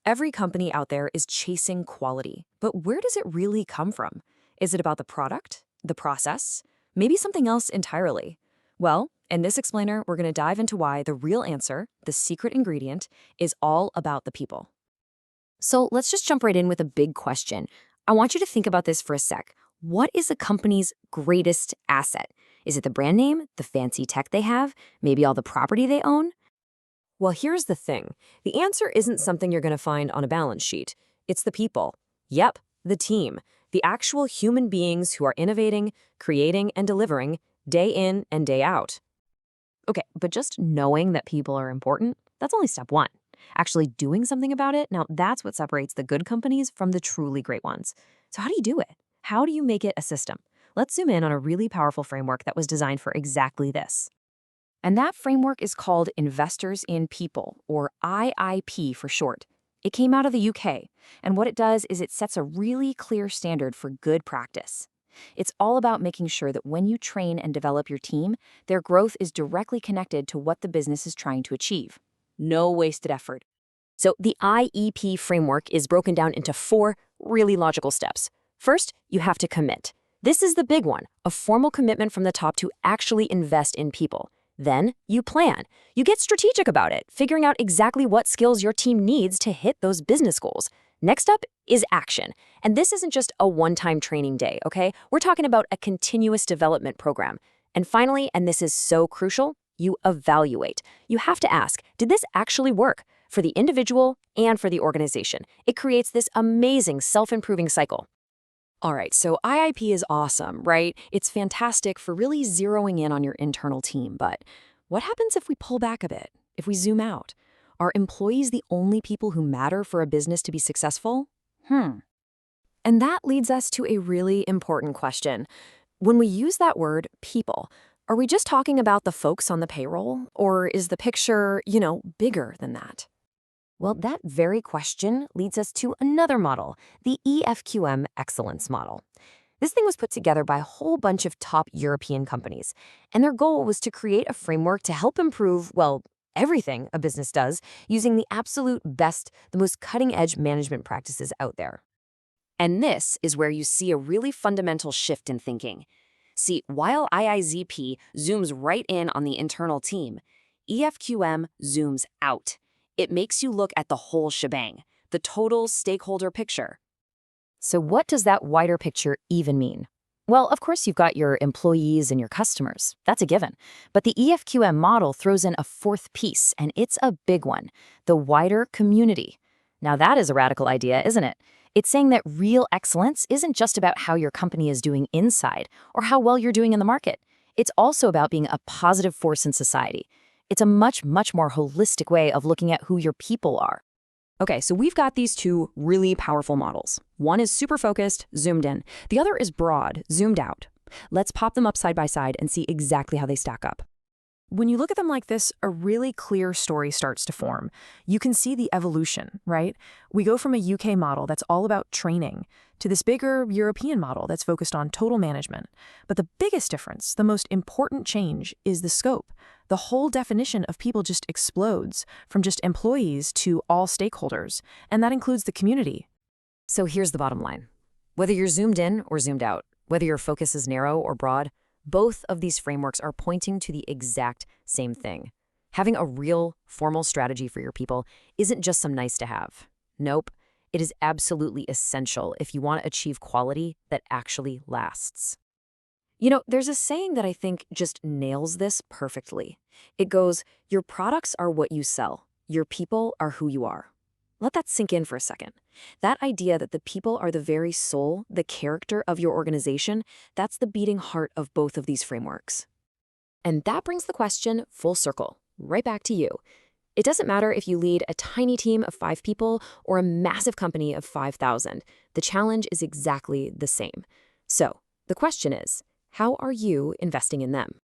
Every company out there is chasing quality, but where does it really come from? Is it about the product, the process, maybe something else entirely? Well, in this explainer, we're going to dive into why the real answer, the secret ingredient, is all about the people. So let's just jump right in with a big question. I want you to think about this for a sec. What is a company's greatest asset? Is it the brand name, the fancy tech they have, maybe all the property they own? Well, here's the thing. The answer isn't something you're going to find on a balance sheet. It's the people. Yep, the team. The actual human beings who are innovating, creating, and delivering day in and day out. Okay, but just knowing that people are important, that's only step one. Actually doing something about it, now that's what separates the good companies from the truly great ones. So how do you do it? How do you make it a system? Let's zoom in on a really powerful framework that was designed for exactly this. And that framework is called Investors in People, or IIP for short. It came out of the UK, and what it does is it sets a really clear standard for good practice. It's all about making sure that when you train and develop your team, their growth is directly connected to what the business is trying to achieve. No wasted effort. So the IEP framework is broken down into 4 really logical steps. First, you have to commit. This is the big one, a formal commitment from the top to actually invest in people. Then you plan. You get strategic about it, figuring out exactly what skills your team needs to hit those business goals. Next up is action. And this isn't just a one-time training day, okay? We're talking about a continuous development program. And finally, and this is so crucial, you evaluate. You have to ask, did this actually work for the individual and for the organization? It creates this amazing self-improving cycle. All right, so IIP is awesome, right? It's fantastic for really zeroing in on your internal team, but what happens if we pull back a bit, if we zoom out? Are employees the only people who matter for a business to be successful? And that leads us to a really important question. When we use that word, people, are we just talking about the folks on the payroll, or is the picture, bigger than that? Well, that very question leads us to another model, the EFQM excellence model. This thing was put together by a whole bunch of top European companies, and their goal was to create a framework to help improve, well, everything a business does, using the absolute best, the most cutting-edge management practices out there. And this is where you see a really fundamental shift in thinking. See, while IIZP zooms right in on the internal team, EFQM zooms out. It makes you look at the whole shebang, the total stakeholder picture. So what does that wider picture even mean? Well, of course, you've got your employees and your customers. That's a given. But the EFQM model throws in a 4th piece, and it's a big one, the wider community. Now, that is a radical idea, isn't it? It's saying that real excellence isn't just about how your company is doing inside or how well you're doing in the market. It's also about being a positive force in society. It's a much, much more holistic way of looking at who your people are. Okay, so we've got these 2 really powerful models. One is super focused, zoomed in. The other is broad, zoomed out. Let's pop them up side by side and see exactly how they stack up. When you look at them like this, a really clear story starts to form. You can see the evolution, right? We go from a UK model that's all about training to this bigger European model that's focused on total management. But the biggest difference, the most important change, is the scope. The whole definition of people just explodes from just employees to all stakeholders, and that includes the community. So here's the bottom line. Whether you're zoomed in or zoomed out, whether your focus is narrow or broad, both of these frameworks are pointing to the exact same thing. Having a real, formal strategy for your people isn't just some nice to have. Nope, it is absolutely essential if you want to achieve quality that actually lasts. There's a saying that I think just nails this perfectly. It goes, your products are what you sell. Your people are who you are. Let that sink in for a second. That idea that the people are the very soul, the character of your organization, that's the beating heart of both of these frameworks. And that brings the question full circle, right back to you. It doesn't matter if you lead a tiny team of 5 people or a massive company of 5,000. The challenge is exactly the same. So, the question is, how are you investing in them?